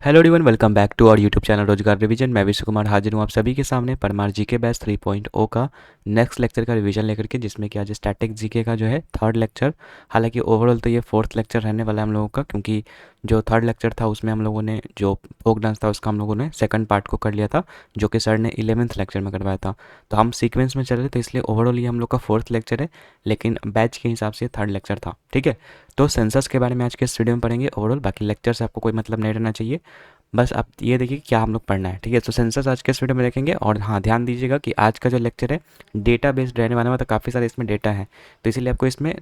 Hello everyone, welcome back to our YouTube channel Rozgar revision. मैं विश्व कुमार हाजिर हूँ आप सभी के सामने परमार जीके बैच 3.0 का नेक्स्ट लेक्चर का रिवीजन लेकर के, जिसमें कि आज स्टैटिक जीके का जो है थर्ड लेक्चर। हालांकि ओवरऑल तो ये फोर्थ लेक्चर रहने वाला है हम लोगों का, क्योंकि जो थर्ड लेक्चर था उसमें हम लोगों ने जो फोक डांस था उसका हम लोगों ने सेकंड पार्ट को कर लिया था, जो कि सर ने 11th लेक्चर में करवाया था। तो हम सीक्वेंस में चल रहे थे, इसलिए ओवरऑल ये हम लोग का फोर्थ लेक्चर है, लेकिन बैच के हिसाब से थर्ड लेक्चर था। ठीक है, तो सेंसस के बारे में आज के इस वीडियो में पढ़ेंगे ओवरऑल। बाकी लेक्चर से आपको कोई मतलब नहीं रहना चाहिए, बस आप ये देखिए क्या हम लोग पढ़ना है। ठीक है, तो सेंसस आज के इस वीडियो में देखेंगे। और हाँ, ध्यान दीजिएगा कि आज का जो लेक्चर है डेटा बेस्ड रहने वाला है, मतलब काफ़ी सारे इसमें डेटा है, तो इसीलिए आपको इसमें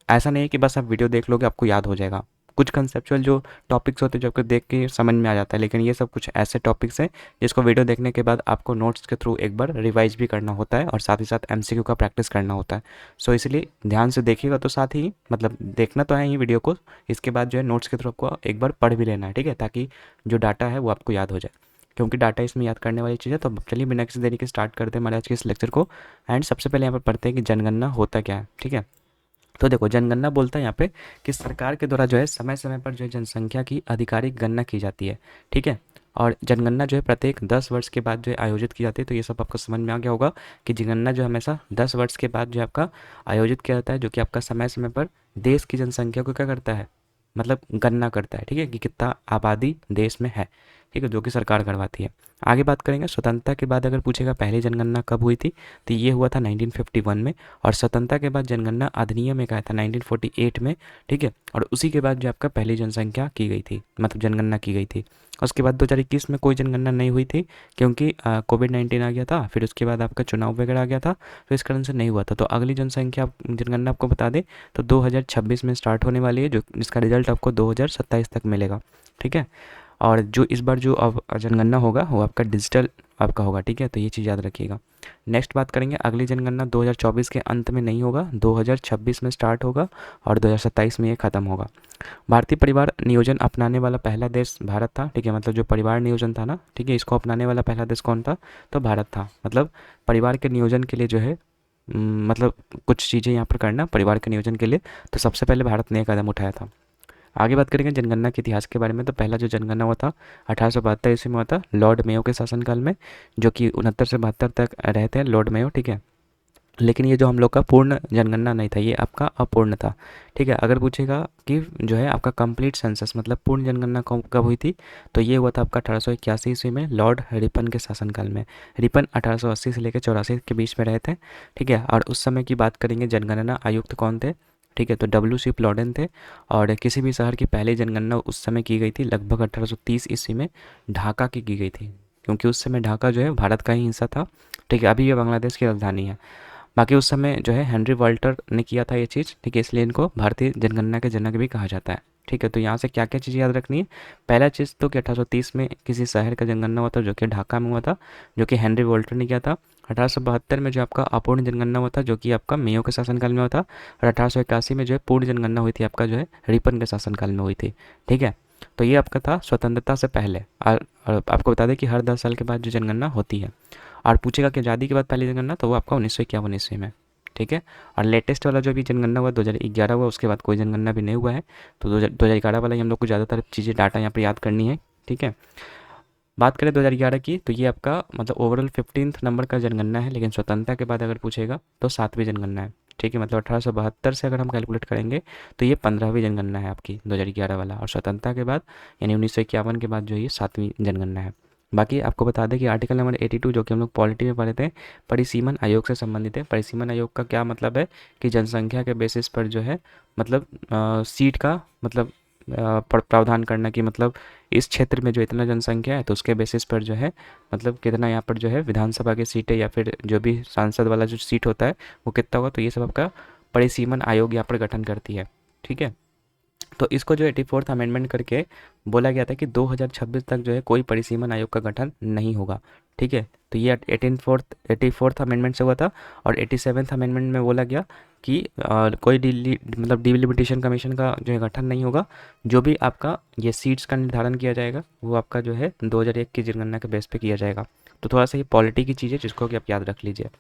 ऐसा नहीं है कि बस आप वीडियो देख लोगे आपको याद हो जाएगा। कुछ कंसेप्चुअल जो टॉपिक्स होते हैं जो आपको देख के समझ में आ जाता है, लेकिन ये सब कुछ ऐसे टॉपिक्स हैं जिसको वीडियो देखने के बाद आपको नोट्स के थ्रू एक बार रिवाइज भी करना होता है और साथ ही साथ एमसीक्यू का प्रैक्टिस करना होता है। सो इसलिए ध्यान से देखिएगा, तो साथ ही मतलब देखना तो है ही वीडियो को, इसके बाद जो है नोट्स के थ्रू आपको एक बार पढ़ भी लेना है। ठीक है, ताकि जो डाटा है वो आपको याद हो जाए, क्योंकि डाटा इसमें याद करने वाली चीज़ है। तो चलिए बिना किसी देरी के स्टार्ट करते हैं हमारे आज के इस लेक्चर को। एंड सबसे पहले यहाँ पर पढ़ते हैं कि जनगणना होता क्या है। ठीक है, तो देखो जनगणना बोलता है यहाँ पे कि सरकार के द्वारा जो है समय समय पर जो है जनसंख्या की आधिकारिक गणना की जाती है। ठीक है, और जनगणना जो है प्रत्येक 10 वर्ष के बाद जो है आयोजित की जाती है। तो ये सब आपको समझ में आ गया होगा कि जनगणना जो हमेशा 10 वर्ष के बाद जो है आपका आयोजित किया जाता है, जो कि आपका समय समय पर देश की जनसंख्या को क्या करता है, मतलब गणना करता है। ठीक है, कि कितना आबादी देश में है। ठीक है, जो कि सरकार करवाती है। आगे बात करेंगे स्वतंत्रता के बाद, अगर पूछेगा पहली जनगणना कब हुई थी, तो ये हुआ था 1951 में। और स्वतंत्रता के बाद जनगणना अधिनियम एक आया था 1948 में। ठीक है, और उसी के बाद जो आपका पहली जनसंख्या की गई थी, मतलब जनगणना की गई थी। उसके बाद 2021 में कोई जनगणना नहीं हुई थी, क्योंकि कोविड-19 आ गया था, फिर उसके बाद आपका चुनाव वगैरह आ गया था, तो इस कारण से नहीं हुआ था। तो अगली जनसंख्या जनगणना आपको बता दें तो 2026 में स्टार्ट होने वाली है, जो जिसका रिजल्ट आपको 2027 तक मिलेगा। ठीक है, और जो इस बार जो अब जनगणना होगा वो आपका डिजिटल आपका होगा। ठीक है, तो ये चीज़ याद रखिएगा। नेक्स्ट बात करेंगे, अगली जनगणना 2024 के अंत में नहीं होगा, 2026 में स्टार्ट होगा और 2027 में ये खत्म होगा। भारतीय परिवार नियोजन अपनाने वाला पहला देश भारत था। ठीक है, मतलब जो परिवार नियोजन था ना, ठीक है, इसको अपनाने वाला पहला देश कौन था, तो भारत था। मतलब परिवार के नियोजन के लिए जो है मतलब कुछ चीज़ें यहाँ पर करना परिवार के नियोजन के लिए, तो सबसे पहले भारत ने ये कदम उठाया था। आगे बात करेंगे जनगणना के इतिहास के बारे में। तो पहला जो जनगणना हुआ था 1872 ईस्वी में हुआ था, लॉर्ड मेयो के शासनकाल में, जो कि 69 से 72 तक रहते हैं लॉर्ड मेयो। ठीक है, लेकिन ये जो हम लोग का पूर्ण जनगणना नहीं था, ये आपका अपूर्ण था। ठीक है, अगर पूछेगा कि जो है आपका कंप्लीट सेंसस मतलब पूर्ण जनगणना कब कब हुई थी, तो ये हुआ था आपका 1881 ईस्वी में लॉर्ड रिपन के शासनकाल में। रिपन 1880 से लेकर 84 के बीच में रहे थे। ठीक है, और उस समय की बात करेंगे जनगणना आयुक्त कौन थे। ठीक है, तो डब्ल्यू सी प्लॉडेन थे। और किसी भी शहर की पहली जनगणना उस समय की गई थी लगभग 1830 ईस्वी में ढाका की गई थी, क्योंकि उस समय ढाका जो है भारत का ही हिस्सा था। ठीक है, अभी ये बांग्लादेश की राजधानी है। बाकी उस समय जो है हेनरी वाल्टर ने किया था ये चीज़। ठीक है, इसलिए इनको भारतीय जनगणना के जनक भी कहा जाता है। ठीक है, तो यहाँ से क्या क्या चीज़ याद रखनी है। पहला चीज़ तो कि 1830 में किसी शहर का जनगणना हुआ था, जो कि ढाका में हुआ था, जो कि हेनरी वाल्टर ने किया था। 1872 में जो आपका अपूर्ण जनगणना हुआ था, जो कि आपका मेयो के शासनकाल में हुआ था। और 1881 में जो है पूर्ण जनगणना हुई थी, आपका जो है रिपन के शासनकाल में हुई थी। ठीक है, तो ये आपका था स्वतंत्रता से पहले। और आपको बता दें कि हर 10 साल के बाद जो जनगणना होती है। और पूछेगा कि आज़ादी के बाद पहली जनगणना, तो वो आपका 1951 ईस्वी में। ठीक है, और लेटेस्ट वाला जो भी जनगणना हुआ 2011 हुआ, उसके बाद कोई जनगणना भी नहीं हुआ है। तो 2011 वाला ही हम लोग को ज़्यादातर चीज़ें डाटा यहाँ पर याद करनी है। ठीक है, बात करें 2011 की, तो ये आपका मतलब ओवरऑल 15th नंबर का जनगणना है, लेकिन स्वतंत्रता के बाद अगर पूछेगा तो 7वीं जनगणना है। ठीक है, मतलब 1872 से अगर हम कैलकुलेट करेंगे तो ये 15वीं जनगणना है आपकी 2011 वाला। और स्वतंत्रता के बाद यानी 1951 के बाद जो ये 7वीं जनगणना है। बाकी आपको बता दें कि आर्टिकल नंबर 82 जो कि हम लोग पॉलिटी में पढ़े थे, परिसीमन आयोग से संबंधित है। परिसीमन आयोग का क्या मतलब है कि जनसंख्या के बेसिस पर जो है मतलब सीट का मतलब प्रावधान करना, कि मतलब इस क्षेत्र में जो इतना जनसंख्या है तो उसके बेसिस पर जो है मतलब कितना यहाँ पर जो है विधानसभा की सीटें या फिर जो भी सांसद वाला जो सीट होता है वो कितना होगा, तो ये सब आपका परिसीमन आयोग यहाँ पर गठन करती है। ठीक है, तो इसको जो 84th अमेंडमेंट करके बोला गया था कि 2026 तक जो है कोई परिसीमन आयोग का गठन नहीं होगा। ठीक है, तो ये 84th अमेंडमेंट से हुआ था। और 87th अमेंडमेंट में बोला गया कि कोई मतलब डिलिमिटेशन कमीशन का जो है गठन नहीं होगा। जो भी आपका ये सीट्स का निर्धारण किया जाएगा वो आपका जो है 2001 की जनगणना के बेस पे किया जाएगा। तो थोड़ा सा ये पॉलिटी की चीज़ है जिसको कि आप याद रख लीजिए।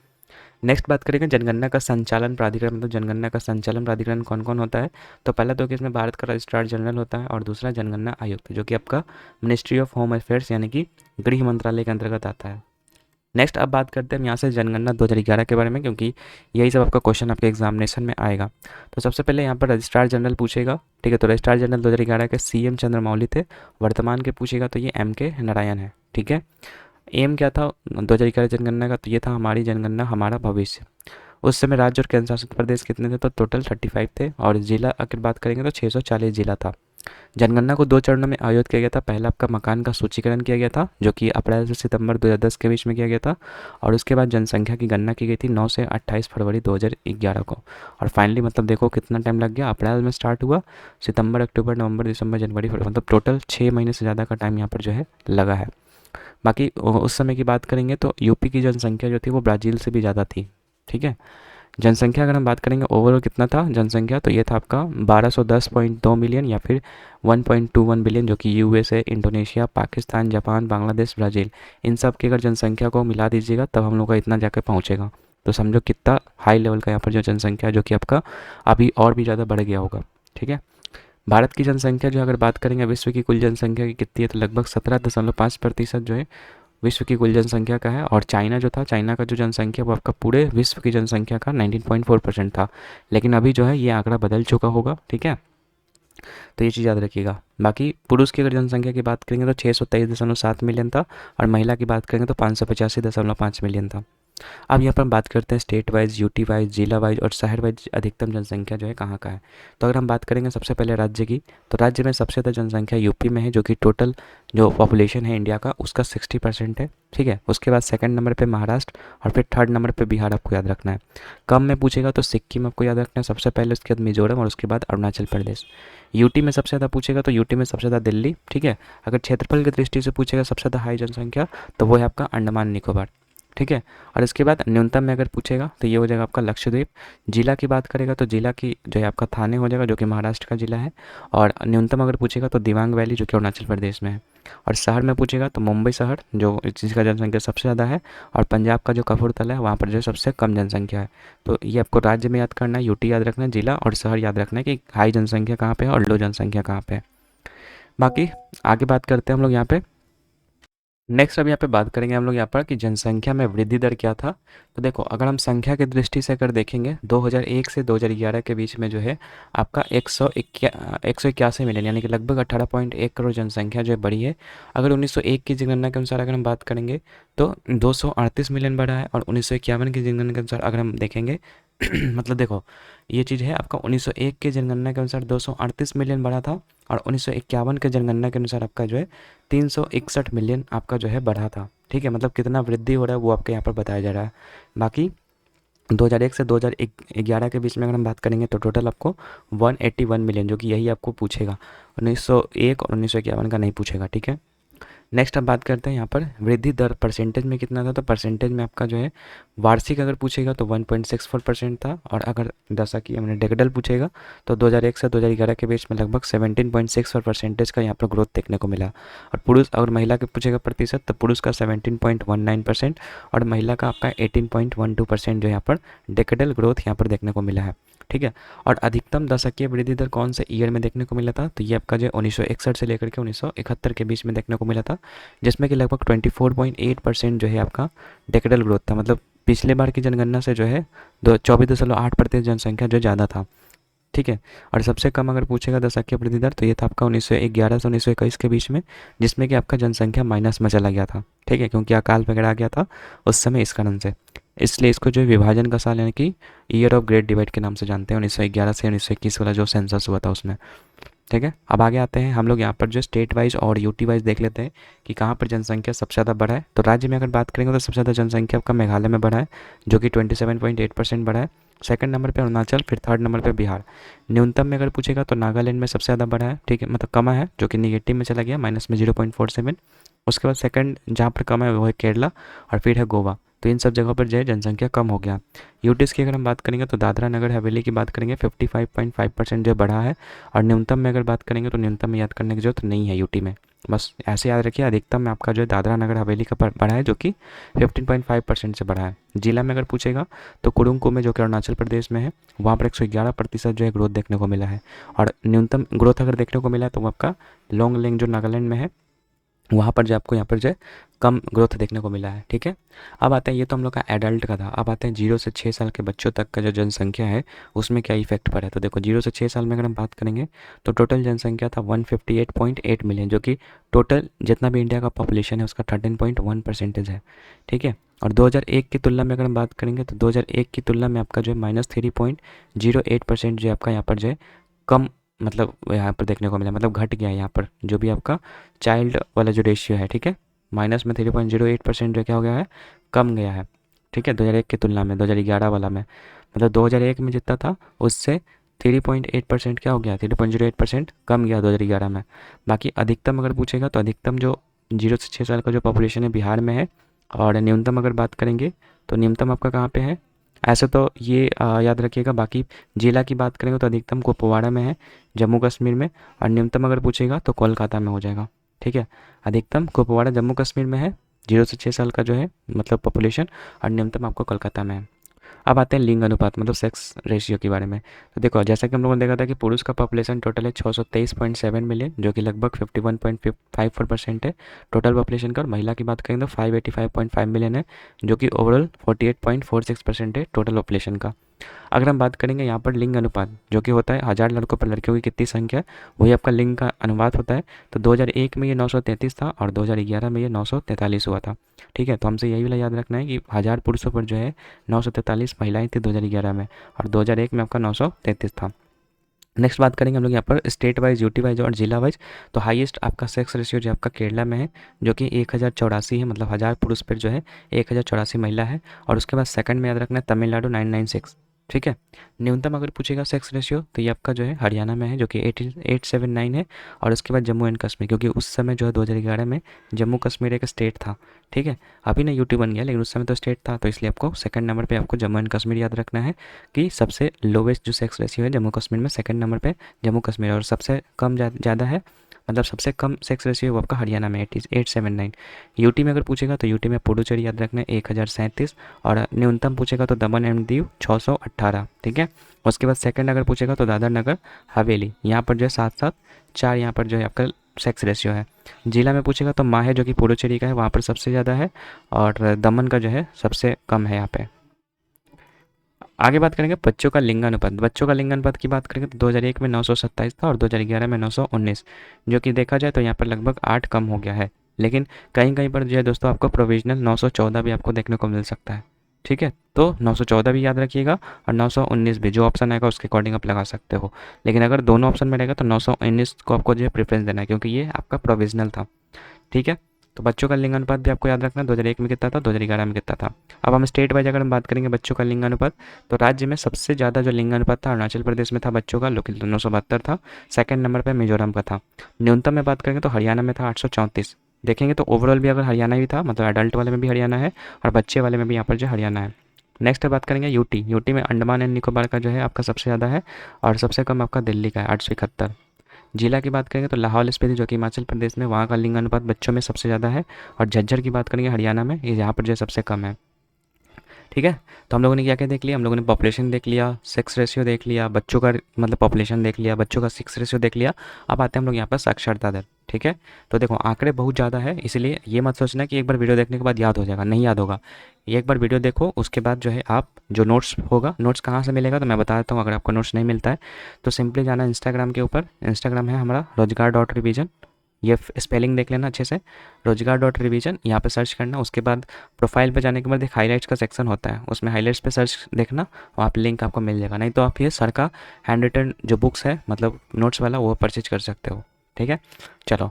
नेक्स्ट बात करेंगे जनगणना का संचालन प्राधिकरण, मतलब जनगणना का संचालन प्राधिकरण कौन कौन होता है। तो पहला तो कि इसमें भारत का रजिस्ट्रार जनरल होता है और दूसरा जनगणना आयुक्त जो कि आपका मिनिस्ट्री ऑफ होम अफेयर्स यानी कि गृह मंत्रालय के अंतर्गत आता है। नेक्स्ट अब बात करते हैं हम यहाँ से जनगणना 2011 के बारे में, क्योंकि यही सब आपका क्वेश्चन आपके एग्जामिनेशन में आएगा। तो सबसे पहले यहाँ पर रजिस्ट्रार जनरल पूछेगा, ठीक है। तो रजिस्ट्रार जनरल 2011 के सीएम चंद्रमौली थे। वर्तमान के पूछेगा तो ये एम के नारायण है, ठीक है। एम क्या था 2011 जनगणना का, तो ये था हमारी जनगणना हमारा भविष्य। उस समय राज्य और केंद्र शासित प्रदेश कितने थे, तो टोटल 35 थे, और जिला अगर बात करेंगे तो 640 जिला था। जनगणना को 2 चरणों में आयोजित किया गया था। पहला आपका मकान का सूचीकरण किया गया था जो कि अप्रैल से सितंबर 2010 के बीच में किया गया था, और उसके बाद जनसंख्या की गणना की गई थी 9 से 28 फरवरी 2011 को। और फाइनली मतलब देखो कितना टाइम लग गया, अप्रैल में स्टार्ट हुआ, सितंबर अक्टूबर नवंबर दिसंबर जनवरी फरवरी, मतलब टोटल 6 महीने से ज़्यादा का टाइम यहाँ पर जो है लगा है। बाकी उस समय की बात करेंगे तो यूपी की जनसंख्या जो थी वो ब्राज़ील से भी ज़्यादा थी, ठीक है। जनसंख्या अगर हम बात करेंगे ओवरऑल कितना था जनसंख्या, तो ये था आपका 1210.2 मिलियन या फिर 1.21 बिलियन, जो कि USA, Indonesia, Pakistan, Japan, Bangladesh, Brazil, इन सब की अगर जनसंख्या को मिला दीजिएगा तब हम लोग का इतना जाकर पहुँचेगा। तो समझो कितना हाई लेवल का यहाँ पर जो जनसंख्या है, जो कि आपका अभी और भी ज़्यादा बढ़ गया होगा, ठीक है। भारत की जनसंख्या जो अगर बात करेंगे विश्व की कुल जनसंख्या की कितनी है, तो लगभग 17.5% जो है विश्व की कुल जनसंख्या का है। और चाइना जो था, चाइना का जो जनसंख्या वो आपका पूरे विश्व की जनसंख्या का 19.4% था, लेकिन अभी जो है ये आंकड़ा बदल चुका होगा, ठीक है। तो ये चीज़ याद रखिएगा। बाकी पुरुष की अगर जनसंख्या की बात करेंगे तो 623.7 मिलियन था, और महिला की बात करेंगे तो 585.5 मिलियन था। अब यहाँ पर हम बात करते हैं स्टेट वाइज, यूटी वाइज, जिला वाइज और शहर वाइज अधिकतम जनसंख्या जो है कहाँ का है। तो अगर हम बात करेंगे सबसे पहले राज्य की, तो राज्य में सबसे ज़्यादा जनसंख्या यूपी में है, जो कि टोटल जो पॉपुलेशन है इंडिया का उसका 60% है, ठीक है। उसके बाद सेकंड नंबर पे महाराष्ट्र, और फिर थर्ड नंबर पे बिहार आपको याद रखना है। कम में पूछेगा तो सिक्किम आपको याद रखना है सबसे पहले, उसके बाद मिजोरम, और उसके बाद अरुणाचल प्रदेश। यूटी में सबसे ज़्यादा पूछेगा तो यूटी में सबसे ज़्यादा दिल्ली, ठीक है। अगर क्षेत्रफल की दृष्टि से पूछेगा सबसे ज़्यादा हाई जनसंख्या, तो वो है आपका अंडमान निकोबार, ठीक है। और इसके बाद न्यूनतम में अगर पूछेगा तो ये हो जाएगा आपका लक्षद्वीप। जिला की बात करेगा तो जिला की जो है आपका थाने हो जाएगा, जो कि महाराष्ट्र का जिला है। और न्यूनतम अगर पूछेगा तो दिबांग वैली, जो कि अरुणाचल प्रदेश में है। और शहर में पूछेगा तो मुंबई शहर, जो इस चीज़ का जनसंख्या सबसे ज़्यादा है। और पंजाब का जो कपूरथला है वहाँ पर जो सबसे कम जनसंख्या है। तो ये आपको राज्य में याद करना है, यूटी याद रखना है, जिला और शहर याद रखना है कि हाई जनसंख्या कहाँ पे है और लो जनसंख्या कहाँ पे है। बाकी आगे बात करते हैं हम लोग यहाँ पे। नेक्स्ट अब यहाँ पे बात करेंगे हम लोग यहाँ पर कि जनसंख्या में वृद्धि दर क्या था। तो देखो अगर हम संख्या की दृष्टि से अगर देखेंगे 2001 से 2011 के बीच में जो है आपका 181 मिलियन यानी कि लगभग 18.1 करोड़ जनसंख्या जो है बढ़ी है। अगर 1901 की जनगणना के अनुसार अगर हम बात करेंगे तो 238 मिलियन बढ़ा है, और 1951 की जनगणना के अनुसार अगर हम देखेंगे मतलब देखो ये चीज़ है आपका 1901 के जनगणना के अनुसार 238 मिलियन बढ़ा था, और 1951 के जनगणना के अनुसार आपका जो है 361 मिलियन आपका जो है बढ़ा था, ठीक है। मतलब कितना वृद्धि हो रहा है वो आपके यहाँ पर बताया जा रहा है। बाकी 2001 से 2011 के बीच में अगर हम बात करेंगे तो टोटल आपको 181 मिलियन, जो कि यही आपको पूछेगा, 1901 और 1951 का नहीं पूछेगा, ठीक है। नेक्स्ट अब बात करते हैं यहाँ पर वृद्धि दर परसेंटेज में कितना था। तो परसेंटेज में आपका जो है वार्षिक अगर पूछेगा तो 1.64% था, और अगर जैसा कि हमने डेकेडल पूछेगा तो 2001 से 2011 के बीच में लगभग 17.64% का यहाँ पर ग्रोथ देखने को मिला। और पुरुष और महिला के पूछेगा प्रतिशत, तो पुरुष का 17.19% और महिला का आपका 18.12% जो यहाँ पर डेकेडल ग्रोथ यहाँ पर देखने को मिला है, ठीक है। और अधिकतम दशकीय वृद्धि दर कौन से ईयर में देखने को मिला था, तो ये आपका जो 1961 से लेकर के 1971 के बीच में देखने को मिला था, जिसमें कि लगभग 24.8% जो है आपका डेकेडल ग्रोथ था। मतलब पिछले बार की जनगणना से जो है 24.8% जनसंख्या जो ज़्यादा था, ठीक है। और सबसे कम अगर पूछेगा दशकीय वृद्धि दर तो ये था आपका 1911 से 1921 के बीच में, जिसमें कि आपका जनसंख्या माइनस में चला गया था, ठीक है, क्योंकि अकाल वगैरह आ गया था उस समय इस कारण से। इसलिए इसको जो विभाजन का साल यानी कि ईयर ऑफ ग्रेट डिवाइड के नाम से जानते हैं, 1911 से 1921 वाला जो सेंसस हुआ था उसमें, ठीक है। अब आगे आते हैं हम लोग यहाँ पर जो स्टेट वाइज और यूटी वाइज देख लेते हैं कि कहाँ पर जनसंख्या सबसे ज़्यादा बढ़ा है। तो राज्य में अगर बात करेंगे तो सबसे ज़्यादा जनसंख्या आपका मेघालय में बढ़ा है, जो कि 27.8% बढ़ा है। सेकंड नंबर पे अरुणाचल, फिर थर्ड नंबर पे बिहार। न्यूनतम में अगर पूछेगा तो नागालैंड में सबसे ज़्यादा बढ़ा है, ठीक है, मतलब कमा है, जो कि निगेटिव में चला गया, माइनस में 0.47। उसके बाद सेकंड जहाँ पर कम है वो है केरला, और फिर है गोवा। तो इन सब जगहों पर जो है जनसंख्या कम हो गया। यूटीज़ की अगर हम बात करेंगे तो दादरा नगर हवेली की बात करेंगे 55.5% जो बढ़ा है, और न्यूनतम में अगर बात करेंगे तो न्यूनतम में याद करने की जरूरत नहीं है यूटी में, बस ऐसे याद रखिए। अधिकतम में आपका जो है दादरा नगर हवेली का बढ़ा है, जो कि 15.5% से बढ़ा है। जिला में अगर पूछेगा तो कुरुंग कुमे जो कि अरुणाचल प्रदेश में है, वहाँ पर 111% जो है ग्रोथ देखने को मिला है। और न्यूनतम ग्रोथ अगर देखने को मिला है तो वो आपका लोंगलेंग जो नागालैंड में है, वहाँ पर जो आपको यहाँ पर जो है कम ग्रोथ देखने को मिला है। ठीक है, अब आता है, ये तो हम लोग का एडल्ट का था। अब आते हैं 0 से 6 साल के बच्चों तक का जो जनसंख्या है उसमें क्या इफेक्ट पड़ा है। तो देखो 0 से 6 साल में अगर हम बात करेंगे तो टोटल जनसंख्या था 158.8 मिलियन, जो कि टोटल जितना भी इंडिया का पॉपुलेशन है उसका 13.1% है। ठीक है, और 2001 की तुलना में अगर हम बात करेंगे तो 2001 की तुलना में आपका जो है -3.08% जो आपका यहाँ पर जो है कम, मतलब यहाँ पर देखने को मिला, मतलब घट गया है यहाँ पर जो भी आपका चाइल्ड वाला जो रेशियो है। ठीक है, माइनस में 3.08% जो क्या हो गया है, कम गया है। ठीक है, 2001 की तुलना में 2011 वाला में, मतलब 2001 में जितना था उससे 3.8% क्या हो गया, 3.08% कम गया 2011 में। बाकी अधिकतम अगर पूछेगा तो अधिकतम जो 0 से 6 साल का जो पॉपुलेशन है बिहार में है, और न्यूनतम अगर बात करेंगे तो न्यूनतम आपका कहाँ पे है, ऐसे तो ये याद रखिएगा। बाकी जिला की बात करेंगे तो अधिकतम कुपवाड़ा में है, जम्मू कश्मीर में, और न्यूनतम अगर पूछेगा तो कोलकाता में हो जाएगा। ठीक है, अधिकतम कुपवाड़ा जम्मू कश्मीर में है 0 से 6 साल का जो है मतलब पॉपुलेशन, और न्यूनतम आपको कोलकाता में है। अब आते हैं लिंग अनुपात मतलब सेक्स रेशियो के बारे में। तो देखो जैसा कि हम लोगों ने देखा था कि पुरुष का पॉपुलेशन टोटल है 623.7 मिलियन, जो कि लगभग 51.54% है टोटल पॉपुलेशन का, और महिला की बात करें तो 585.5 मिलियन है, जो कि ओवरऑल 48.46% है टोटल पॉपुलेशन का। अगर हम बात करेंगे यहाँ पर लिंग अनुपात जो कि होता है 1000 लड़कों पर लड़कियों की कितनी संख्या है, वही आपका लिंग का अनुपात होता है। तो 2001 में ये 933 था और 2011 में ये 943 हुआ था। ठीक है, तो हमसे यही वाला याद रखना है कि 1000 पुरुषों पर जो है 943 महिलाएं थी 2011 में, और 2001 में आपका 933 था। नेक्स्ट बात करेंगे हम लोग यहाँ पर स्टेट वाइज, यूटी वाइज और जिला वाइज। तो हाईएस्ट आपका सेक्स रेशियो जो आपका केरला में है, जो कि 1084 है, मतलब 1000 पुरुष पर जो है 1084 महिला है। और उसके बाद सेकंड में याद रखना है तमिलनाडु 996। ठीक है, न्यूनतम अगर पूछेगा सेक्स रेशियो तो ये आपका जो है हरियाणा में है, जो कि 879 है। और उसके बाद जम्मू एंड कश्मीर, क्योंकि उस समय जो है 2011 में जम्मू कश्मीर एक स्टेट था। ठीक है, अभी ना यूटी बन गया, लेकिन उस समय तो स्टेट था, तो इसलिए आपको सेकंड नंबर पे आपको जम्मू एंड कश्मीर याद रखना है कि सबसे लोवेस्ट जो सेक्स रेशियो है जम्मू कश्मीर में, सेकंड नंबर पे जम्मू कश्मीर, और सबसे कम ज़्यादा है, मतलब सबसे कम सेक्स रेशियो वो आपका हरियाणा में 879। यूटी में अगर पूछेगा तो यूटी में पुडुचेरी याद रखना है 1037, और न्यूनतम पूछेगा तो दमन एंड दीव 618। ठीक है, उसके बाद सेकंड अगर पूछेगा तो दादर नगर हवेली, यहाँ पर जो है 774 यहाँ पर जो है आपका सेक्स रेशियो है। जिला में पूछेगा तो माहे जो कि पुडुचेरी का है वहाँ पर सबसे ज़्यादा है, और दमन का जो है सबसे कम है यहाँ पे। आगे बात करेंगे बच्चों का लिंगानुपात। बच्चों का लिंगानुपात की बात करेंगे तो 2001 में 927 था और 2011 में 919, जो कि देखा जाए तो यहाँ पर लगभग 8 कम हो गया है। लेकिन कहीं कहीं पर जो है दोस्तों आपको प्रोविजनल 914 भी आपको देखने को मिल सकता है। ठीक है, तो 914 भी याद रखिएगा, और 919 भी, जो ऑप्शन आएगा उसके अकॉर्डिंग आप लगा सकते हो। लेकिन अगर दोनों ऑप्शन में रहेगा तो 919 को आपको जो है प्रेफरेंस देना है, क्योंकि ये आपका प्रोविजनल था। ठीक है, तो बच्चों का लिंगानुपात भी आपको याद रखना, 2001 में कितना था, 2011 में कितना था। अब हम स्टेट वाइज अगर हम बात करेंगे बच्चों का लिंगानुपात, तो राज्य में सबसे ज़्यादा जो लिंगानुपात था अरुणाचल प्रदेश में था बच्चों का, जो कि 972 था। सेकंड नंबर पर मिजोरम का था। न्यूनतम में बात करेंगे तो हरियाणा में था 834। देखेंगे तो ओवरऑल भी अगर हरियाणा ही था, मतलब एडल्ट वाले में भी हरियाणा है और बच्चे वाले में भी यहाँ पर जो हरियाणा है। नेक्स्ट बात करेंगे यूटी। यूटी में अंडमान एंड निकोबार का जो है आपका सबसे ज़्यादा है, और सबसे कम आपका दिल्ली का है 871। जिला की बात करेंगे तो लाहौल स्पीति जो कि हिमाचल प्रदेश में, वहाँ का लिंग अनुपात बच्चों में सबसे ज़्यादा है। और झज्जर की बात करेंगे हरियाणा में, ये यहाँ पर जो है सबसे कम है। ठीक है, तो हम लोगों ने क्या क्या देख लिया, हम लोगों ने पॉपुलेशन देख लिया, सेक्स रेशियो देख लिया, बच्चों का मतलब पॉपुलेशन देख लिया, बच्चों का सेक्स रेशियो देख लिया। अब आते हैं हम लोग यहाँ पर साक्षरता दर। ठीक है, तो देखो आंकड़े बहुत ज़्यादा है, इसलिए ये मत सोचना कि एक बार वीडियो देखने के बाद याद हो जाएगा, नहीं याद होगा। एक बार वीडियो देखो, उसके बाद जो है आप जो नोट्स होगा, नोट्स कहाँ से मिलेगा तो मैं बता देता हूँ। अगर आपको नोट्स नहीं मिलता है तो सिंपली जाना इंस्टाग्राम के ऊपर, इंस्टाग्राम है हमारा रोजगार.रिवीजन, ये स्पेलिंग देख लेना अच्छे से, रोजगार.रिवीजन, यहाँ पे सर्च करना। उसके बाद प्रोफाइल पे जाने के बाद एक हाइलाइट्स का सेक्शन होता है, उसमें हाइलाइट्स पे सर्च देखना, वहाँ पे लिंक आपको मिल जाएगा। नहीं तो आप ये सर का हैंड रिटन जो बुक्स है मतलब नोट्स वाला, वो परचेज कर सकते हो। ठीक है, चलो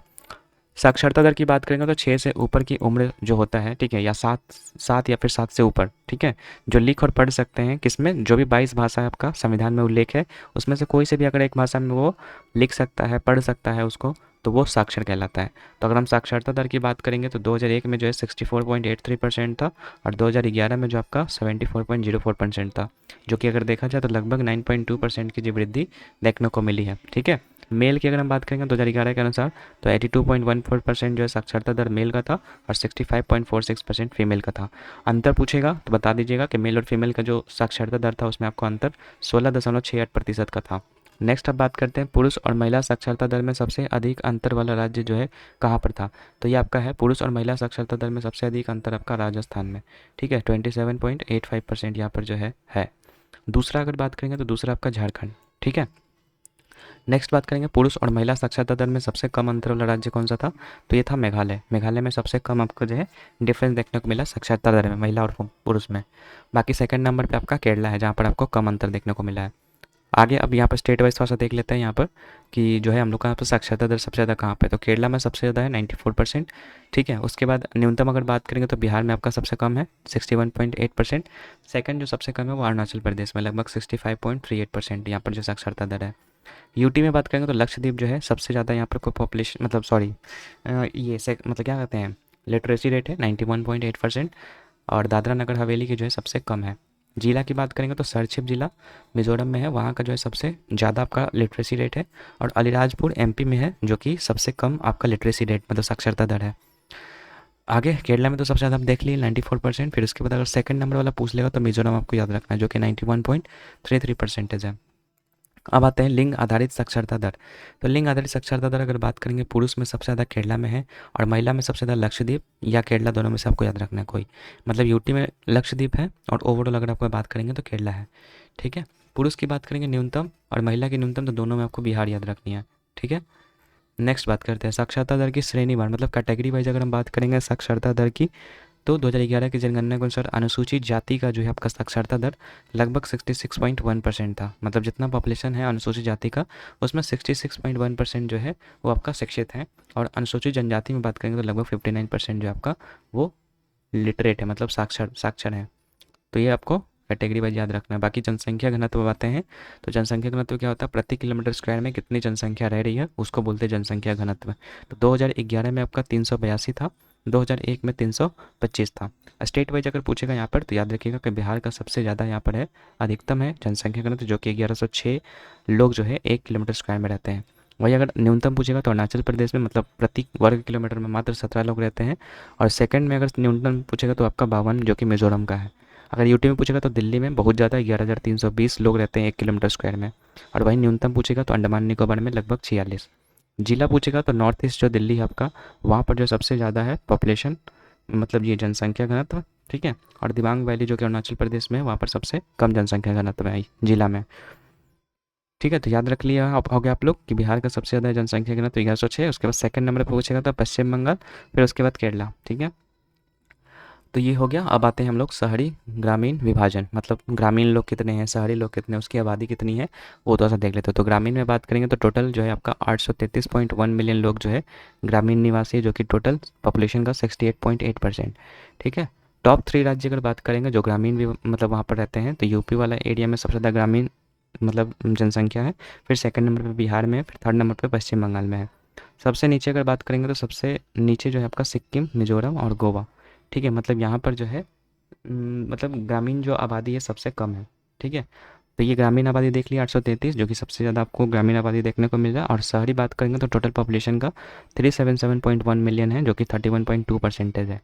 साक्षरता दर की बात करेंगे तो 6 से ऊपर की उम्र जो होता है, ठीक है, या 7 या फिर 7 से ऊपर, ठीक है, जो लिख और पढ़ सकते हैं, किसमें, जो भी 22 भाषा आपका संविधान में उल्लेख है उसमें से कोई से भी अगर एक भाषा में वो लिख सकता है, पढ़ सकता है, उसको तो वो साक्षर कहलाता है। तो अगर हम साक्षरता दर की बात करेंगे तो 2001 में जो है 64.83% था और 2011 में जो आपका 74.04% था, जो कि अगर देखा जाए तो लगभग 9.2% की जी वृद्धि देखने को मिली है। ठीक है, मेल की अगर हम बात करेंगे 2011 के अनुसार तो 82.14% जो है साक्षरता दर मेल का था और 65.46% फीमेल का था। अंतर पूछेगा तो बता दीजिएगा कि मेल और फीमेल का जो साक्षरता दर था उसमें आपको अंतर 16.68% का था। नेक्स्ट अब बात करते हैं पुरुष और महिला साक्षरता दर में सबसे अधिक अंतर वाला राज्य जो है कहाँ पर था। तो ये आपका है पुरुष और महिला साक्षरता दर में सबसे अधिक अंतर आपका राजस्थान में। ठीक है, 27.85% यहाँ पर जो है। दूसरा अगर बात करेंगे तो दूसरा आपका झारखंड। ठीक है, नेक्स्ट बात करेंगे पुरुष और महिला साक्षरता दर में सबसे कम अंतर वाला राज्य कौन सा था। तो ये था मेघालय। मेघालय में सबसे कम आपको जो है डिफरेंस देखने को मिला साक्षरता दर में महिला और पुरुष में। बाकी सेकंड नंबर पे आपका केरला है जहाँ पर आपको कम अंतर देखने को मिला है। आगे अब यहाँ पर स्टेट वाइज थोड़ा सा देख लेते हैं यहाँ पर कि जो है हम लोग का यहाँ पर साक्षरता दर सबसे ज़्यादा कहाँ पे है। तो केरला में सबसे ज़्यादा है 94%। ठीक है, उसके बाद न्यूनतम अगर बात करेंगे तो बिहार में आपका सबसे कम है 61.8%। सेकंड जो सबसे कम है वो अरुणाचल प्रदेश में लगभग 65.38% यहाँ पर जो साक्षरता दर है। यूटी में बात करेंगे तो लक्षद्वीप जो है सबसे ज़्यादा यहाँ पर कोई पॉपुलेशन मतलब सॉरी ये मतलब क्या कहते हैं लिटरेसी रेट है 91.8% और दादरा नगर हवेली की जो है सबसे कम है। जिला की बात करेंगे तो सरछिप जिला मिजोरम में है, वहाँ का जो है सबसे ज़्यादा आपका लिटरेसी रेट है और अलीराजपुर एमपी में है जो कि सबसे कम आपका लिटरेसी रेट मतलब साक्षरता दर है। आगे केरला में तो सबसे ज़्यादा आप देख लिए 94%। फिर उसके बाद अगर सेकंड नंबर वाला पूछ लेगा तो मिजोरम आपको याद रखना है जो कि 91.33% है। अब आते हैं लिंग आधारित साक्षरता दर। तो लिंग आधारित साक्षरता दर अगर बात करेंगे पुरुष में सबसे ज़्यादा केरला में है और महिला में सबसे ज़्यादा लक्षद्वीप या केरला, दोनों में से आपको याद रखना है कोई। मतलब यूटी में लक्षद्वीप है और ओवरऑल अगर आपको बात करेंगे तो केरला है। ठीक है, पुरुष की बात करेंगे न्यूनतम और महिला की न्यूनतम, तो दोनों में आपको बिहार याद रखनी है। ठीक है, नेक्स्ट बात करते हैं साक्षरता दर की श्रेणीवार मतलब कैटेगरी वाइज अगर हम बात करेंगे साक्षरता दर की तो 2011 की जनगणना के अनुसार अनुसूचित जाति का जो है आपका साक्षरता दर लगभग 66.1% था। मतलब जितना पॉपुलेशन है अनुसूचित जाति का उसमें 66.1% जो है वो आपका शिक्षित है और अनुसूचित जनजाति में बात करेंगे तो लगभग 59% जो आपका वो लिटरेट है मतलब साक्षर है। तो ये आपको कैटेगरी वाइज याद रखना है। बाकी जनसंख्या घनत्व आते हैं तो जनसंख्या घनत्व क्या होता है, प्रति किलोमीटर स्क्वायर में कितनी जनसंख्या रह रही है उसको बोलते हैं जनसंख्या घनत्व। तो 2011 में आपका 382 था, 2001 में 325 था। स्टेट वाइज अगर पूछेगा यहाँ पर तो याद रखिएगा कि बिहार का सबसे ज़्यादा यहाँ पर है, अधिकतम है जनसंख्या घनत्व जो कि 1106 लोग जो है 1 किलोमीटर स्क्वायर में रहते हैं। वही अगर न्यूनतम पूछेगा तो अरुणाचल प्रदेश में मतलब प्रति वर्ग किलोमीटर में मात्र 17 लोग रहते हैं और सेकंड में अगर न्यूनतम पूछेगा तो आपका 52 जो कि मिजोरम का है। अगर यूटी में पूछेगा तो दिल्ली में बहुत ज़्यादा 11,320 लोग रहते हैं 1 किलोमीटर स्क्वायर में और वहीं न्यूनतम पूछेगा तो अंडमान निकोबार में लगभग 46। जिला पूछेगा तो नॉर्थ ईस्ट जो दिल्ली है आपका वहाँ पर जो सबसे ज़्यादा है पॉपुलेशन मतलब ये जनसंख्या घनत्व। ठीक है, और दिबांग वैली जो कि अरुणाचल प्रदेश में है वहाँ पर सबसे कम जनसंख्या घनत्व है जिला में। ठीक है, तो याद रख लिया आप हो गया आप लोग कि बिहार का सबसे ज़्यादा जनसंख्या घनत्व 1106। उसके बाद सेकंड नंबर पर पूछेगा तो पश्चिम बंगाल, फिर उसके बाद केरला। ठीक है, तो ये हो गया। अब आते हैं हम लोग शहरी ग्रामीण विभाजन मतलब ग्रामीण लोग कितने हैं शहरी लोग कितने हैं उसकी आबादी कितनी है वो थोड़ा सा देख लेते हो। तो ग्रामीण में बात करेंगे तो टोटल जो है आपका 833.1 मिलियन लोग जो है ग्रामीण निवासी है जो कि टोटल पॉपुलेशन का 68.8%। ठीक है, टॉप 3 राज्य अगर बात करेंगे जो ग्रामीण मतलब वहाँ पर रहते हैं तो यूपी वाला एरिया में सबसे ज़्यादा ग्रामीण मतलब जनसंख्या है, फिर सेकंड नंबर पे बिहार में है, फिर थर्ड नंबर पे पश्चिम बंगाल में है। सबसे नीचे अगर बात करेंगे तो सबसे नीचे जो है आपका सिक्किम, मिजोरम और गोवा। ठीक है, मतलब यहाँ पर जो है मतलब ग्रामीण जो आबादी है सबसे कम है। ठीक है, तो ये ग्रामीण आबादी देख ली 833 जो कि सबसे ज़्यादा आपको ग्रामीण आबादी देखने को मिल रहा है और शहरी बात करेंगे तो टोटल पॉपुलेशन का 377.1 मिलियन है जो कि 31.2% है।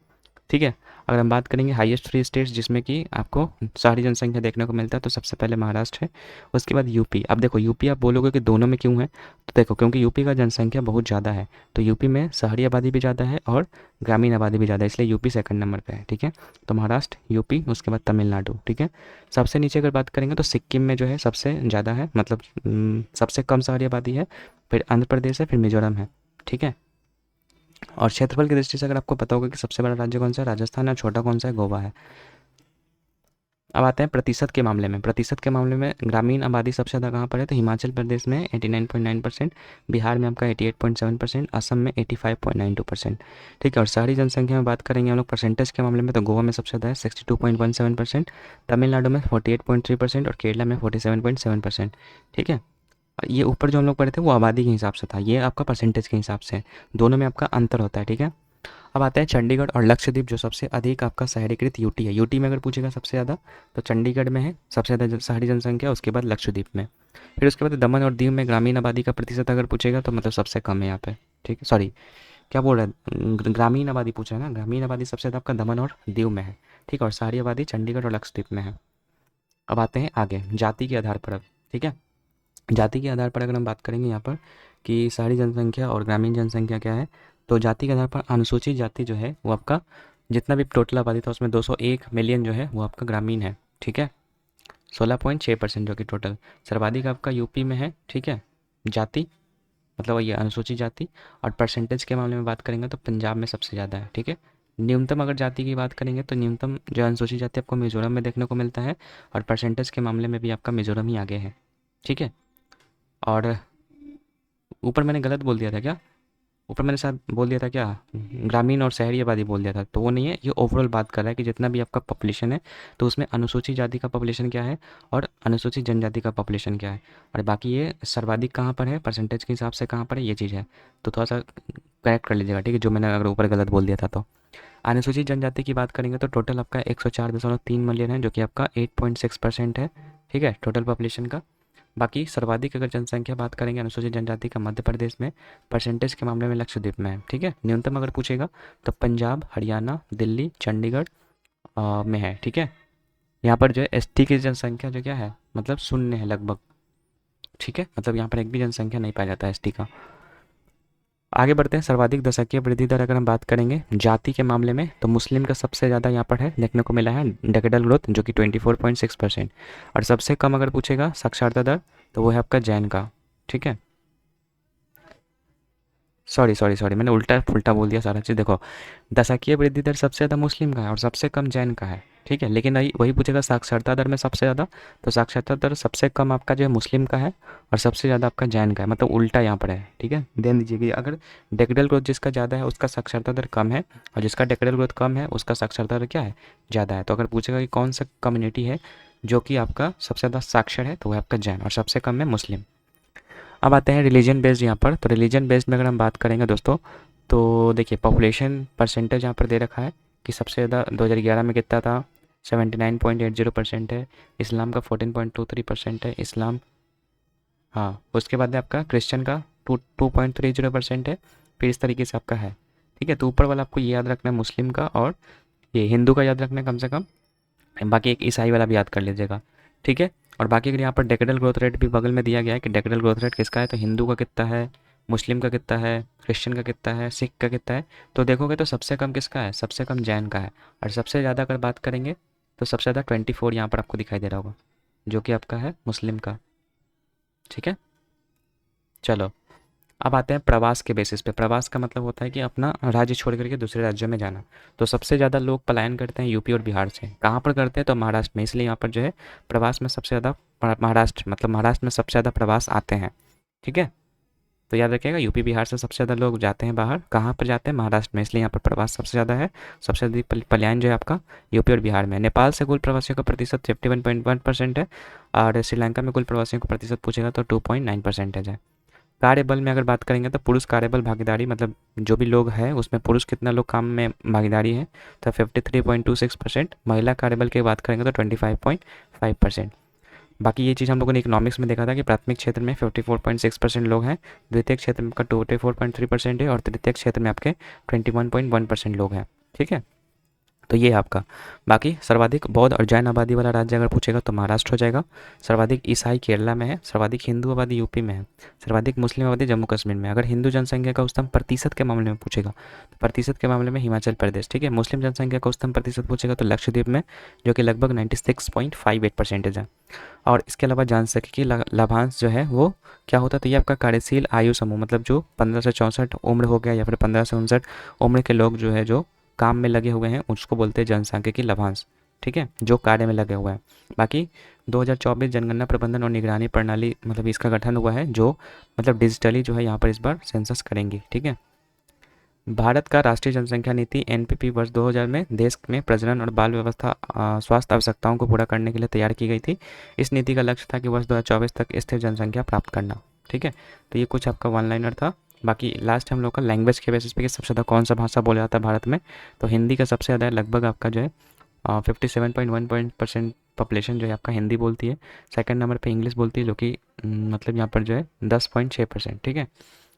ठीक है, अगर हम बात करेंगे हाईएस्ट फ्री स्टेट्स जिसमें कि आपको शहरी जनसंख्या देखने को मिलता है तो सबसे पहले महाराष्ट्र है, उसके बाद यूपी। अब देखो यूपी आप बोलोगे कि दोनों में क्यों है, तो देखो क्योंकि यूपी का जनसंख्या बहुत ज़्यादा है तो यूपी में शहरी आबादी भी ज़्यादा है और ग्रामीण आबादी भी ज़्यादा है इसलिए यूपी सेकंड नंबर पे है। ठीक है, तो महाराष्ट्र, यूपी, उसके बाद तमिलनाडु। ठीक है, सबसे नीचे अगर बात करेंगे तो सिक्किम में जो है सबसे ज़्यादा है मतलब सबसे कम शहरी आबादी है, फिर आंध्र प्रदेश है, फिर मिजोरम है। ठीक है, और क्षेत्रफल की दृष्टि से अगर आपको पता होगा कि सबसे बड़ा राज्य कौन सा है राजस्थान है, छोटा कौन सा है गोवा है। अब आते हैं प्रतिशत के मामले में। प्रतिशत के मामले में ग्रामीण आबादी सबसे ज़्यादा कहाँ पर है तो हिमाचल प्रदेश में 89.9%, बिहार में आपका 88.7%, असम में 85.92%। ठीक है, और शहरी जनसंख्या में बात करेंगे हम लोग परसेंटेज के मामले में तो गोवा में सबसे ज़्यादा है 62.17%, तमिलनाडु में 48.3% और केरला में 47.7%। ठीक है, और ये ऊपर जो हम लोग पढ़े थे वो आबादी के हिसाब से था, ये आपका परसेंटेज के हिसाब से है, दोनों में आपका अंतर होता है, ठीक है। अब आता है चंडीगढ़ और लक्षद्वीप, जो सबसे अधिक आपका शहरीकृत यूटी है। यूटी में अगर पूछेगा सबसे ज़्यादा तो चंडीगढ़ में है सबसे ज़्यादा शहरी जनसंख्या, उसके बाद लक्षद्वीप में, फिर उसके बाद दमन और दीव में ग्रामीण आबादी का प्रतिशत अगर पूछेगा तो मतलब सबसे कम है यहाँ पे, ठीक है। सॉरी, क्या बोल रहा है, ग्रामीण आबादी पूछा है ना, ग्रामीण आबादी सबसे ज़्यादा आपका दमन और दीव में है, ठीक है, और शहरी आबादी चंडीगढ़ और लक्षद्वीप में है। अब आते हैं आगे जाति के आधार पर अब, ठीक है। जाति के आधार पर अगर हम बात करेंगे यहाँ पर कि शहरी जनसंख्या और ग्रामीण जनसंख्या क्या है, तो जाति के आधार पर अनुसूचित जाति जो है वो आपका जितना भी टोटल आबादी था उसमें 201 मिलियन जो है वो आपका ग्रामीण है, ठीक है, 16.6% जो कि टोटल। सर्वाधिक आपका यूपी में है, ठीक है, जाति मतलब ये अनुसूचित जाति। और परसेंटेज के मामले में बात करेंगे तो पंजाब में सबसे ज़्यादा है, ठीक है। न्यूनतम अगर जाति की बात करेंगे तो न्यूनतम जो अनुसूचित जाति आपको मिजोरम में देखने को मिलता है, और परसेंटेज के मामले में भी आपका मिजोरम ही आगे है, ठीक है। और ऊपर मैंने गलत बोल दिया था क्या, ऊपर मैंने शायद बोल दिया था क्या, ग्रामीण और शहरी आबादी बोल दिया था, तो वो नहीं है, ये ओवरऑल बात कर रहा है कि जितना भी आपका पॉपुलेशन है तो उसमें अनुसूचित जाति का पॉपुलेशन क्या है और अनुसूचित जनजाति का पॉपुलेशन क्या है, और बाकी ये सर्वाधिक कहाँ पर है परसेंटेज के हिसाब से कहाँ पर है, ये चीज़ है। तो थोड़ा सा करेक्ट कर लीजिएगा, ठीक है, जो मैंने अगर ऊपर गलत बोल दिया था तो। अनुसूचित जनजाति की बात करेंगे तो टोटल आपका 104.3 मिलियन है, जो कि आपका 8.6% है, ठीक है, टोटल पॉपुलेशन का। बाकी सर्वाधिक अगर जनसंख्या बात करेंगे अनुसूचित जनजाति का मध्य प्रदेश में, परसेंटेज के मामले में लक्षद्वीप में है, ठीक है। न्यूनतम अगर पूछेगा तो पंजाब, हरियाणा, दिल्ली, चंडीगढ़ में है, ठीक है। यहाँ पर जो है एसटी की जनसंख्या जो क्या है मतलब शून्य है लगभग, ठीक है, मतलब यहाँ पर एक भी जनसंख्या नहीं पाया जाता है एसटी का। आगे बढ़ते हैं, सर्वाधिक दशकीय वृद्धि दर अगर हम बात करेंगे जाति के मामले में तो मुस्लिम का सबसे ज़्यादा यहाँ पर है देखने को मिला है डेकेडल ग्रोथ, जो कि 24.6%। और सबसे कम अगर पूछेगा साक्षरता दर तो वो है आपका जैन का, ठीक है। सॉरी सॉरी सॉरी, मैंने उल्टा पुल्टा बोल दिया सारा चीज़। देखो, दशकीय वृद्धि दर सबसे ज़्यादा मुस्लिम का है और सबसे कम जैन का है, ठीक है। लेकिन वही वही पूछेगा साक्षरता दर में सबसे ज़्यादा, तो साक्षरता दर सबसे कम आपका जो है मुस्लिम का है और सबसे ज़्यादा आपका जैन का है, मतलब उल्टा यहाँ पर है, ठीक है। ध्यान दीजिए कि अगर डेक्रेडल ग्रोथ जिसका ज़्यादा है उसका साक्षरता दर कम है, और जिसका डेक्रेडल ग्रोथ कम है उसका साक्षरता दर क्या है, ज़्यादा है। तो अगर पूछेगा कि कौन सा कम्युनिटी है जो कि आपका सबसे ज़्यादा साक्षर है, तो वह आपका जैन, और सबसे कम है मुस्लिम। अब आते हैं रिलीजन बेस्ड यहाँ पर, तो रिलीजन बेस्ड में अगर हम बात करेंगे दोस्तों तो देखिए पॉपुलेशन परसेंटेज यहाँ पर दे रखा है कि सबसे ज़्यादा 2011 में कितना था, 79.80% है। इस्लाम का 14.23% है इस्लाम, हाँ। उसके बाद है आपका क्रिश्चियन का 2.30% है, फिर इस तरीके से आपका है, ठीक है। तो ऊपर वाला आपको ये याद रखना है मुस्लिम का, और ये हिंदू का याद रखना है कम से कम, बाकी एक ईसाई वाला भी याद कर लीजिएगा, ठीक है। और बाकी अगर यहाँ पर डेकेडल ग्रोथ रेट भी बगल में दिया गया है कि डेकेडल ग्रोथ रेट किसका है, तो हिंदू का कितना है, मुस्लिम का कितना है, क्रिश्चियन का कितना है, सिख का कितना है, तो देखोगे तो सबसे कम किसका है, सबसे कम जैन का है। और सबसे ज़्यादा अगर बात करेंगे तो सबसे ज़्यादा 24 यहाँ पर आपको दिखाई दे रहा होगा, जो कि आपका है मुस्लिम का, ठीक है। चलो, अब आते हैं प्रवास के बेसिस पे। प्रवास का मतलब होता है कि अपना राज्य छोड़ करके दूसरे राज्यों में जाना। तो सबसे ज़्यादा लोग पलायन करते हैं यूपी और बिहार से, कहाँ पर करते हैं तो महाराष्ट्र में, इसलिए यहाँ पर जो है प्रवास में सबसे ज़्यादा महाराष्ट्र, मतलब महाराष्ट्र में सबसे ज़्यादा प्रवास आते हैं, ठीक है। तो याद रखिएगा यूपी बिहार से सबसे ज़्यादा लोग जाते हैं बाहर, कहाँ पर जाते हैं महाराष्ट्र में, इसलिए यहाँ पर प्रवास सबसे ज़्यादा है। सबसे अधिक पलायन जो है आपका यूपी और बिहार में। नेपाल से कुल प्रवासियों का प्रतिशत 51.1% है, और श्रीलंका में कुल प्रवासियों का प्रतिशत पूछेगा तो 2.9% है। कार्यबल में अगर बात करेंगे तो पुरुष कार्यबल भागीदारी, मतलब जो भी लोग हैं उसमें पुरुष कितना लोग काम में भागीदारी है, तो 53.26%। महिला कार्यबल की बात करेंगे तो 25.5%। बाकी ये चीज़ हम लोगों ने इकोनॉमिक्स में देखा था कि प्राथमिक क्षेत्र में 54.6% लोग हैं, द्वितीय क्षेत्र में आपका 24.3% है, और तृतीय क्षेत्र में आपके 21.1% लोग हैं, ठीक है। तो ये है आपका। बाकी सर्वाधिक बौद्ध और जैन आबादी वाला राज्य अगर पूछेगा तो महाराष्ट्र हो जाएगा। सर्वाधिक ईसाई केरला में है। सर्वाधिक हिंदू आबादी यूपी में है। सर्वाधिक मुस्लिम आबादी जम्मू कश्मीर में। अगर हिंदू जनसंख्या का उच्चतम प्रतिशत के मामले में पूछेगा तो प्रतिशत के मामले में हिमाचल प्रदेश, ठीक है। मुस्लिम जनसंख्या का उच्चतम प्रतिशत पूछेगा तो लक्षद्वीप में, जो कि लगभग 96.58% है। और इसके अलावा जान सके कि लाभांश जो है वो क्या होता है, तो ये आपका कार्यशील आयु समूह, मतलब जो 15 से 64 उम्र हो गया या फिर 15 से 59 उम्र के लोग जो है जो काम में लगे हुए हैं उसको बोलते हैं जनसांख्यिकी लाभांश, ठीक है, जो कार्य में लगे हुए हैं। बाकी 2024 जनगणना प्रबंधन और निगरानी प्रणाली, मतलब इसका गठन हुआ है, जो मतलब डिजिटली जो है यहाँ पर इस बार सेंसस करेंगी, ठीक है। भारत का राष्ट्रीय जनसंख्या नीति एनपीपी वर्ष 2000 में देश में प्रजनन और बाल व्यवस्था स्वास्थ्य आवश्यकताओं को पूरा करने के लिए तैयार की गई थी। इस नीति का लक्ष्य था कि वर्ष 2024 तक स्थिर जनसंख्या प्राप्त करना। ठीक है, तो ये कुछ आपका वन लाइनर था। बाकी लास्ट हम लोग का लैंग्वेज के बेसिस पे कि सबसे ज़्यादा कौन सा भाषा बोला जाता है भारत में, तो हिंदी का सबसे ज़्यादा लगभग आपका जो है 57.1% पॉपुलेशन जो है आपका हिंदी बोलती है। सेकंड नंबर पे इंग्लिश बोलती है जो कि मतलब यहाँ पर जो है 10.6%। ठीक है,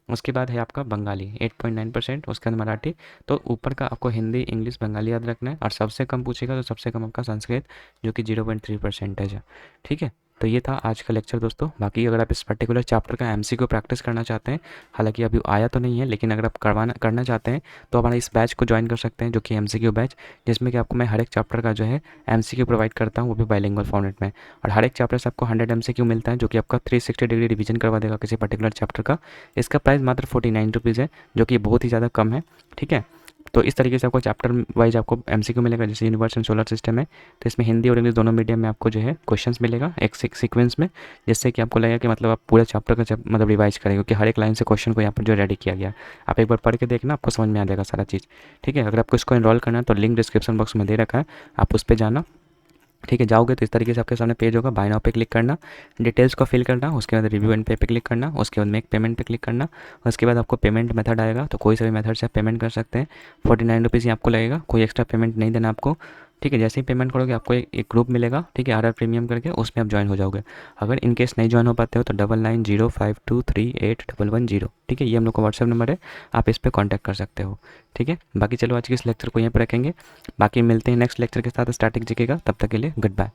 उसके बाद है आपका बंगाली 8.9%, उसके बाद मराठी। तो ऊपर का आपको हिंदी इंग्लिश बंगाली याद रखना है, और सबसे कम पूछेगा तो सबसे कम आपका संस्कृत जो कि 0.3% है। ठीक है, तो ये था आज का लेक्चर दोस्तों। बाकी अगर आप इस पर्टिकुलर चैप्टर का एमसीक्यू प्रैक्टिस करना चाहते हैं, हालांकि अभी आया तो नहीं है, लेकिन अगर आप करना चाहते हैं तो हमारे इस बैच को ज्वाइन कर सकते हैं जो कि एमसीक्यू बैच, जिसमें कि आपको मैं हर एक चैप्टर का जो है एमसीक्यू प्रोवाइड करता हूँ, वो भी बाइलिंगुअल फॉर्मेट में। और हर एक चैप्टर से आपको 100 एमसीक्यू मिलता है जो कि आपका 360 डिग्री रिवीजन करवा देगा किसी पर्टिकुलर चैप्टर का। इसका प्राइस मात्र 49 रुपीज़ है, जो कि बहुत ही ज़्यादा कम है। ठीक है, तो इस तरीके से आपको चैप्टर वाइज आपको एमसीक्यू मिलेगा। जैसे यूनिवर्स एंड सोलर सिस्टम है, तो इसमें हिंदी और इंग्लिश दोनों मीडियम में आपको जो है क्वेश्चंस मिलेगा एक सीक्वेंस में, जिससे कि आपको लगेगा कि मतलब आप पूरे चैप्टर का मतलब रिवाइज करेंगे, क्योंकि हर एक लाइन से क्वेश्चन को यहाँ पर जो रेडी किया गया। आप एक बार पढ़ के देखना, आपको समझ में आ जाएगा सारा चीज़। ठीक है, अगर आपको इसको एनरोल करना है तो लिंक डिस्क्रिप्शन बॉक्स में दे रखा है, आप उस पर जाना। ठीक है, जाओगे तो इस तरीके से आपके सामने पेज होगा। बाय नाउ पे क्लिक करना, डिटेल्स को फिल करना, उसके बाद रिव्यू एंड पे क्लिक करना, उसके बाद मेक पेमेंट पे क्लिक करना। उसके बाद आपको पेमेंट मेथड आएगा, तो कोई सा भी मेथड से आप पेमेंट कर सकते हैं। 49 रुपीज़ ही आपको लगेगा, कोई एक्स्ट्रा पेमेंट नहीं देना आपको। ठीक है, जैसे ही पेमेंट करोगे आपको एक ग्रुप मिलेगा, ठीक है, आरआर प्रीमियम करके, उसमें आप ज्वाइन हो जाओगे। अगर इन केस नहीं ज्वाइन हो पाते हो तो 9905238110। ठीक है, ये हम लोग का व्हाट्सएप नंबर है, आप इस पर कॉन्टैक्ट कर सकते हो। ठीक है, बाकी चलो आज के इस लेक्चर को यहीं पर रखेंगे। बाकी मिलते हैं नेक्स्ट लेक्चर के साथ स्टैटिक जीके का, तब तक के लिए गुड बाय।